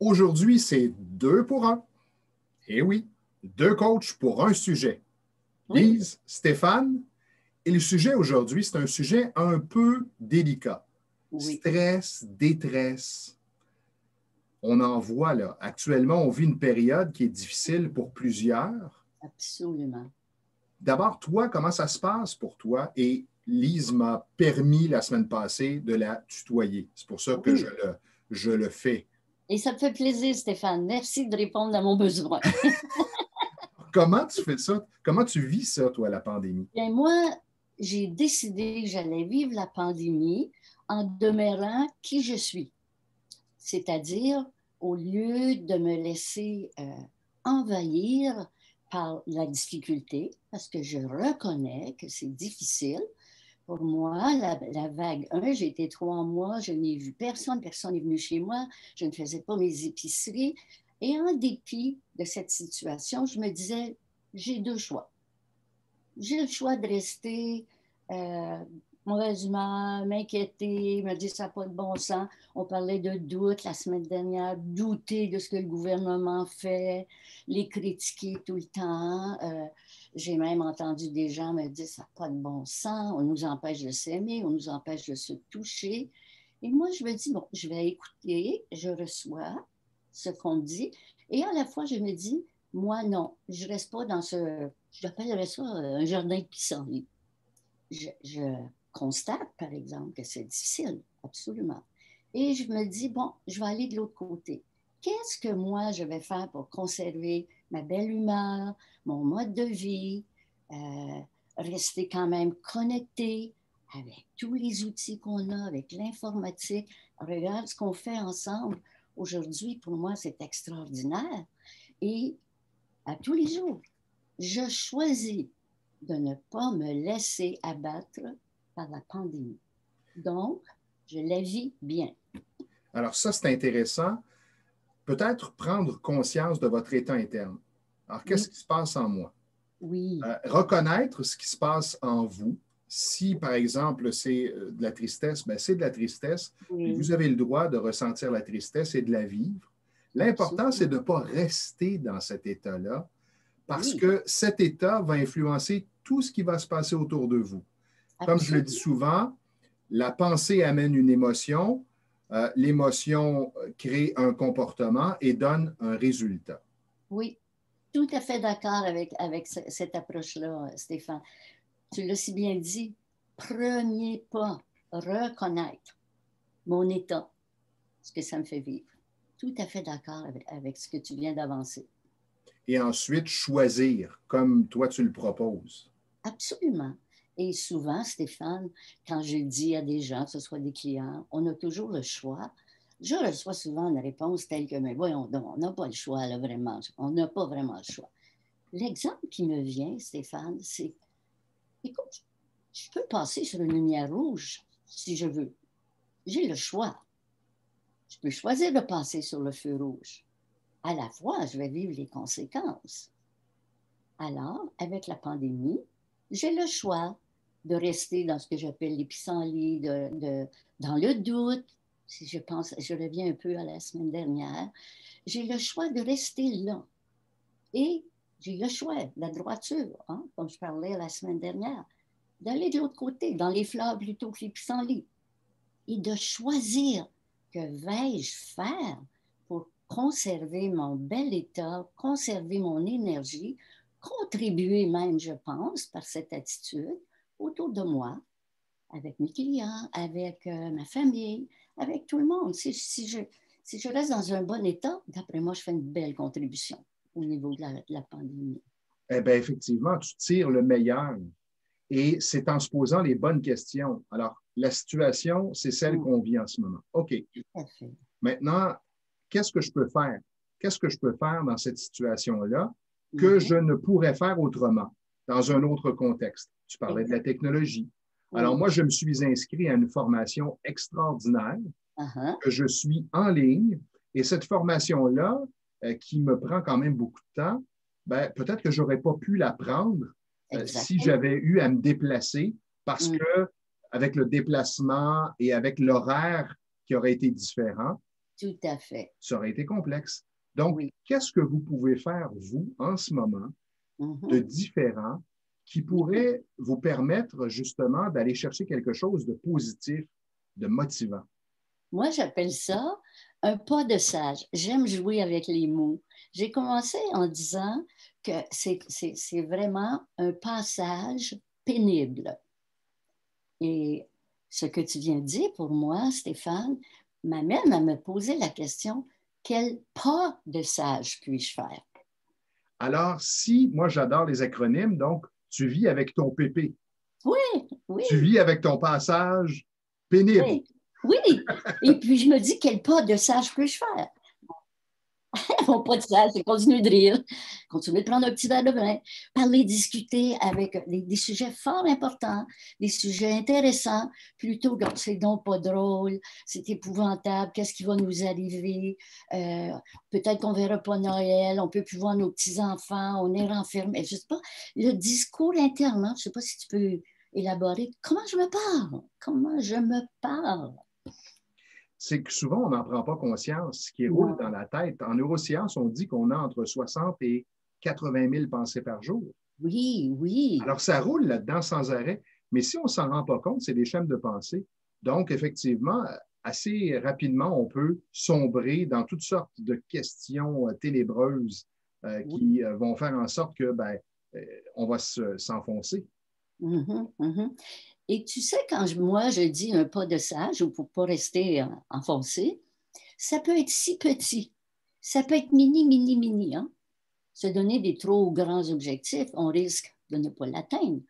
Aujourd'hui, c'est 2 pour 1. Eh oui, 2 coachs pour un sujet. Oui. Lise, Stéphane, et le sujet aujourd'hui, c'est un sujet un peu délicat. Oui. Stress, détresse. On en voit là. Actuellement, on vit une période qui est difficile pour plusieurs. Absolument. D'abord, toi, comment ça se passe pour toi? Et Lise m'a permis la semaine passée de la tutoyer. C'est pour ça que Oui. je le fais. Et ça me fait plaisir, Stéphane. Merci de répondre à mon besoin. Comment tu fais ça? Comment tu vis ça, toi, la pandémie? Bien, moi, j'ai décidé que j'allais vivre la pandémie en demeurant qui je suis. C'est-à-dire, au lieu de me laisser envahir par la difficulté, parce que je reconnais que c'est difficile. Pour moi, la vague 1, j'ai été 3 mois, je n'ai vu personne, personne n'est venu chez moi, je ne faisais pas mes épiceries. Et en dépit de cette situation, je me disais, j'ai 2 choix. J'ai le choix de rester mauvaise humeur, m'inquiéter, me dire ça n'a pas de bon sens. On parlait de doute la semaine dernière, douter de ce que le gouvernement fait, les critiquer tout le temps. J'ai même entendu des gens me dire ça n'a pas de bon sens, on nous empêche de s'aimer, on nous empêche de se toucher. Et moi, je me dis, bon, je vais écouter, je reçois ce qu'on me dit. Et à la fois, je me dis, moi, non, je ne reste pas dans ce, j'appellerais ça un jardin de pissenlit. Je constate, par exemple, que c'est difficile, absolument. Et je me dis, bon, je vais aller de l'autre côté. Qu'est-ce que moi, je vais faire pour conserver ma belle humeur, mon mode de vie, rester quand même connecté avec tous les outils qu'on a, avec l'informatique. Regarde ce qu'on fait ensemble. Aujourd'hui, pour moi, c'est extraordinaire. Et à tous les jours, je choisis de ne pas me laisser abattre par la pandémie. Donc, je la vis bien. Alors ça, c'est intéressant. Peut-être prendre conscience de votre état interne. Alors, qu'est-ce Oui, qui se passe en moi? oui, Reconnaître ce qui se passe en vous. Si, par exemple, c'est de la tristesse, ben c'est de la tristesse. Puis oui, vous avez le droit de ressentir la tristesse et de la vivre. L'important, c'est absolument. de ne pas rester dans cet état-là parce Oui, que cet état va influencer tout ce qui va se passer autour de vous. Comme je le dis absolument. souvent, la pensée amène une émotion, l'émotion crée un comportement et donne un résultat. Oui, tout à fait d'accord avec cette approche-là, Stéphane. Tu l'as si bien dit. Premier pas, reconnaître mon état, ce que ça me fait vivre. Tout à fait d'accord avec ce que tu viens d'avancer. Et ensuite, choisir comme toi tu le proposes. Absolument. Et souvent, Stéphane, quand je dis à des gens, que ce soit des clients, on a toujours le choix. Je reçois souvent une réponse telle que, mais voyons donc, on n'a pas le choix, là, vraiment. On n'a pas vraiment le choix. L'exemple qui me vient, Stéphane, c'est, écoute, je peux passer sur une lumière rouge si je veux. J'ai le choix. Je peux choisir de passer sur le feu rouge. À la fois, je vais vivre les conséquences. Alors, avec la pandémie, j'ai le choix de rester dans ce que j'appelle les pissenlits, dans le doute. Si je pense, je reviens un peu à la semaine dernière, j'ai le choix de rester là. Et j'ai le choix, la droiture, hein, comme je parlais la semaine dernière, d'aller de l'autre côté, dans les fleurs plutôt que les pissenlits, et de choisir que vais-je faire pour conserver mon bel état, conserver mon énergie, contribuer même, je pense, par cette attitude autour de moi, avec mes clients, avec ma famille, avec tout le monde. Si je reste dans un bon état, d'après moi, je fais une belle contribution au niveau de la pandémie. Eh bien, effectivement, tu tires le meilleur et c'est en se posant les bonnes questions. Alors, la situation, c'est celle qu'on vit en ce moment. OK. Tout à fait. Maintenant, qu'est-ce que je peux faire? Qu'est-ce que je peux faire dans cette situation-là que je Mhm. ne pourrais faire autrement dans un autre contexte? Tu parlais de la Exact. technologie. Alors, Oui. moi, je me suis inscrit à une formation extraordinaire Uh-huh. que je suis en ligne et cette formation-là, qui me prend quand même beaucoup de temps, ben, peut-être que je n'aurais pas pu la prendre si Exactement. j'avais eu à me déplacer parce Mm. que avec le déplacement et avec l'horaire qui aurait été différent, Tout à fait. Ça aurait été complexe. Donc, Oui. qu'est-ce que vous pouvez faire, vous, en ce moment, de différent qui pourrait vous permettre justement d'aller chercher quelque chose de positif, de motivant? Moi, j'appelle ça un pas de sage. J'aime jouer avec les mots. J'ai commencé en disant que c'est vraiment un passage pénible. Et ce que tu viens de dire pour moi, Stéphane, m'amène à me poser la question, quel pas de sage puis-je faire? Alors, si, moi j'adore les acronymes, donc tu vis avec ton PP, Oui, oui, tu vis avec ton passage pénible. oui, oui. Et puis je me dis, quel pas de sage puis-je faire? Mon pas de sage, c'est continuer de rire, continuer de prendre un petit verre de vin, parler, discuter avec des sujets fort importants, des sujets intéressants, plutôt que c'est donc pas drôle, c'est épouvantable, qu'est-ce qui va nous arriver? Peut-être qu'on ne verra pas Noël, on ne peut plus voir nos petits-enfants, on est renfermés. Je ne sais pas, le discours interne, hein, je ne sais pas si tu peux élaborer. Comment je me parle? Comment je me parle? C'est que souvent, on n'en prend pas conscience. Ce qui roule dans Non. la tête, en neurosciences, on dit qu'on a entre 60 et 80 000 pensées par jour. Oui, oui. Alors, ça roule là-dedans sans arrêt. Mais si on ne s'en rend pas compte, c'est des chaînes de pensée. Donc, effectivement, assez rapidement, on peut sombrer dans toutes sortes de questions ténébreuses Oui. qui vont faire en sorte que on va s'enfoncer. Mhm, mhm. Et tu sais, quand moi je dis un pas de sage, ou pour ne pas rester enfoncé, ça peut être si petit, ça peut être mini, mini, mini. Hein? Se donner des trop grands objectifs, on risque de ne pas l'atteindre.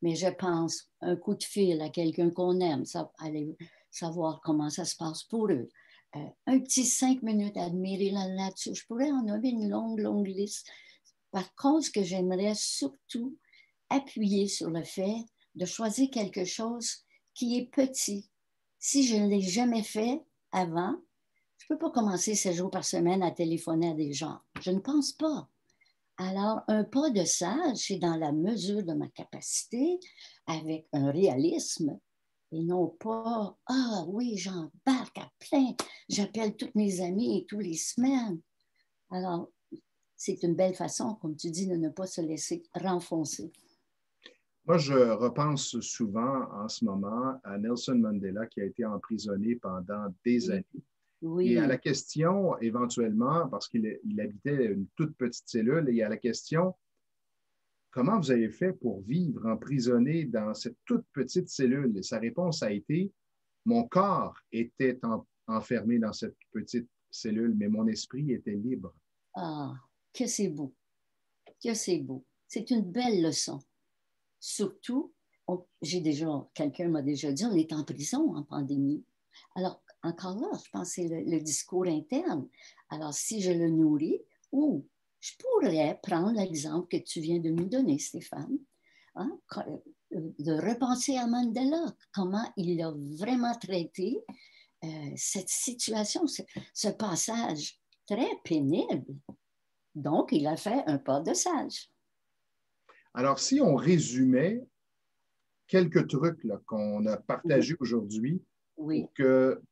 Mais je pense un coup de fil à quelqu'un qu'on aime, aller savoir comment ça se passe pour eux. Un petit 5 minutes à admirer la nature. Je pourrais en nommer une longue, longue liste. Par contre, ce que j'aimerais surtout appuyer sur le fait de choisir quelque chose qui est petit. Si je ne l'ai jamais fait avant, je ne peux pas commencer 7 jours par semaine à téléphoner à des gens. Je ne pense pas. Alors, un pas de sage, c'est dans la mesure de ma capacité, avec un réalisme, et non pas, ah oui, j'embarque à plein, j'appelle tous mes amis tous les semaines. Alors, c'est une belle façon, comme tu dis, de ne pas se laisser renfoncer. Moi, je repense souvent en ce moment à Nelson Mandela qui a été emprisonné pendant des Oui, années. Et à la oui. question, éventuellement, parce qu'il habitait une toute petite cellule, et à la question, comment vous avez fait pour vivre emprisonné dans cette toute petite cellule? Et sa réponse a été, mon corps était enfermé dans cette petite cellule, mais mon esprit était libre. Ah, que c'est beau, que c'est beau. C'est une belle leçon. Surtout, quelqu'un m'a déjà dit, on est en prison en pandémie. Alors, encore là, je pense que c'est le discours interne. Alors, si je le nourris, ou je pourrais prendre l'exemple que tu viens de nous donner, Stéphane, hein, de repenser à Mandela, comment il a vraiment traité cette situation, ce passage très pénible. Donc, il a fait un pas de sage. Alors, si on résumait quelques trucs qu'on a Oui, partagés aujourd'hui oui.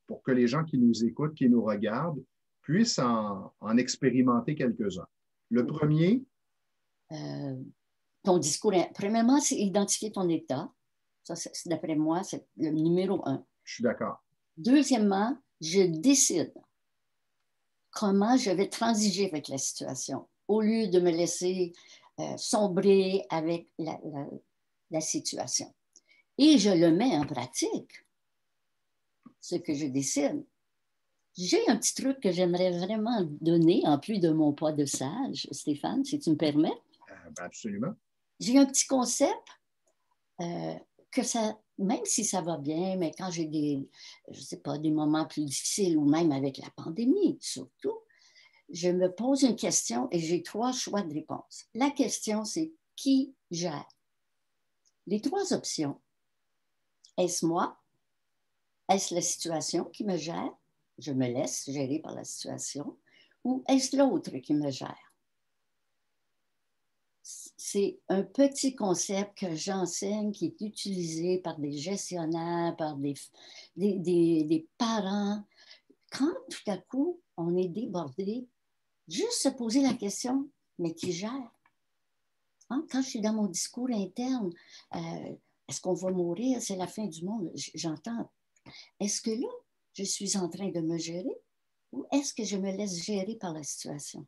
pour que les gens qui nous écoutent, qui nous regardent, puissent en expérimenter quelques-uns. Le Oui. premier, Ton discours, premièrement, c'est identifier ton état. Ça, d'après moi, c'est le numéro un. je suis d'accord. Deuxièmement, je décide comment je vais transiger avec la situation au lieu de me laisser sombrer avec la situation. Et je le mets en pratique, ce que je décide. J'ai un petit truc que j'aimerais vraiment donner, en plus de mon pas de sage, Stéphane, si tu me permets. Absolument. J'ai un petit concept euh, que ça, même si ça va bien, mais quand j'ai je sais pas, des moments plus difficiles ou même avec la pandémie, surtout, je me pose une question et j'ai 3 choix de réponse. La question, c'est qui gère? Les 3 options. Est-ce moi? Est-ce la situation qui me gère? Je me laisse gérer par la situation. Ou est-ce l'autre qui me gère? C'est un petit concept que j'enseigne qui est utilisé par des gestionnaires, par des parents quand tout à coup, on est débordé, juste se poser la question, mais qui gère? Hein? Quand je suis dans mon discours interne, est-ce qu'on va mourir? C'est la fin du monde. J'entends. Est-ce que là, je suis en train de me gérer ou est-ce que je me laisse gérer par la situation?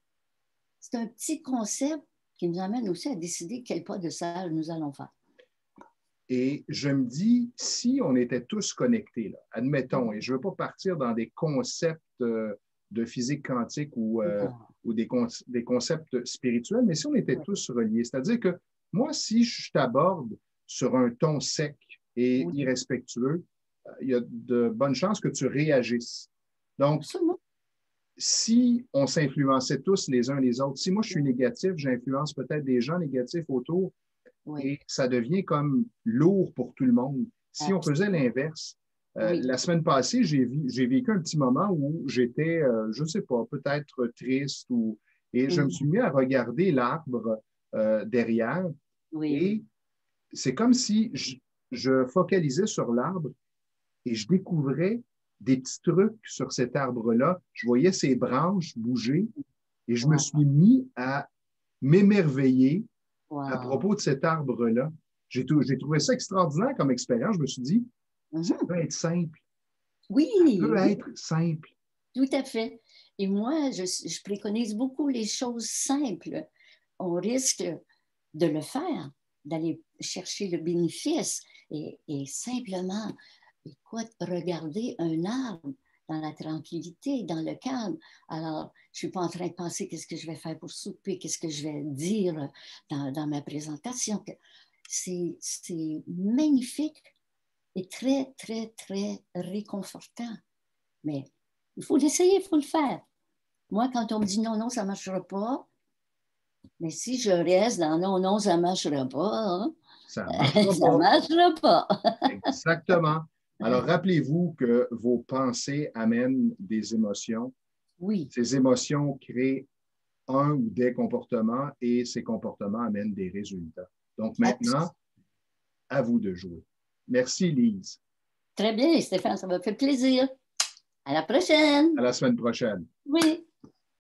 C'est un petit concept qui nous amène aussi à décider quel pas de salle nous allons faire. Et je me dis, si on était tous connectés, là, admettons, et je ne veux pas partir dans des concepts de physique quantique ou des concepts spirituels, mais si on était tous reliés, c'est-à-dire que moi, si je t'aborde sur un ton sec et irrespectueux, il y a de bonnes chances que tu réagisses. Donc, absolument. Si on s'influençait tous les uns les autres, si moi je suis négatif, j'influence peut-être des gens négatifs autour et ça devient comme lourd pour tout le monde. Si on faisait l'inverse, la semaine passée, j'ai vécu un petit moment où j'étais, je ne sais pas, peut-être triste et je me suis mis à regarder l'arbre derrière et c'est comme si je focalisais sur l'arbre et je découvrais des petits trucs sur cet arbre-là. Je voyais ses branches bouger et je me suis mis à m'émerveiller à propos de cet arbre-là. J'ai trouvé ça extraordinaire comme expérience. Je me suis dit, ça peut être simple. Oui. Ça peut être simple. Tout à fait. Et moi, je préconise beaucoup les choses simples. On risque de le faire, d'aller chercher le bénéfice et simplement, écoute, regarder un arbre dans la tranquillité, dans le calme. Alors, je ne suis pas en train de penser qu'est-ce que je vais faire pour souper, qu'est-ce que je vais dire dans ma présentation. C'est magnifique et très, très, très réconfortant. Mais il faut l'essayer, il faut le faire. Moi, quand on me dit non, non, ça ne marchera pas, mais si je reste dans non, non, ça ne marchera pas, hein, ça ne marchera pas. Exactement. Alors, rappelez-vous que vos pensées amènent des émotions. Oui. Ces émotions créent un ou des comportements et ces comportements amènent des résultats. Donc maintenant, à vous de jouer. Merci, Lise. Très bien, Stéphane, ça m'a fait plaisir. À la prochaine. À la semaine prochaine. Oui.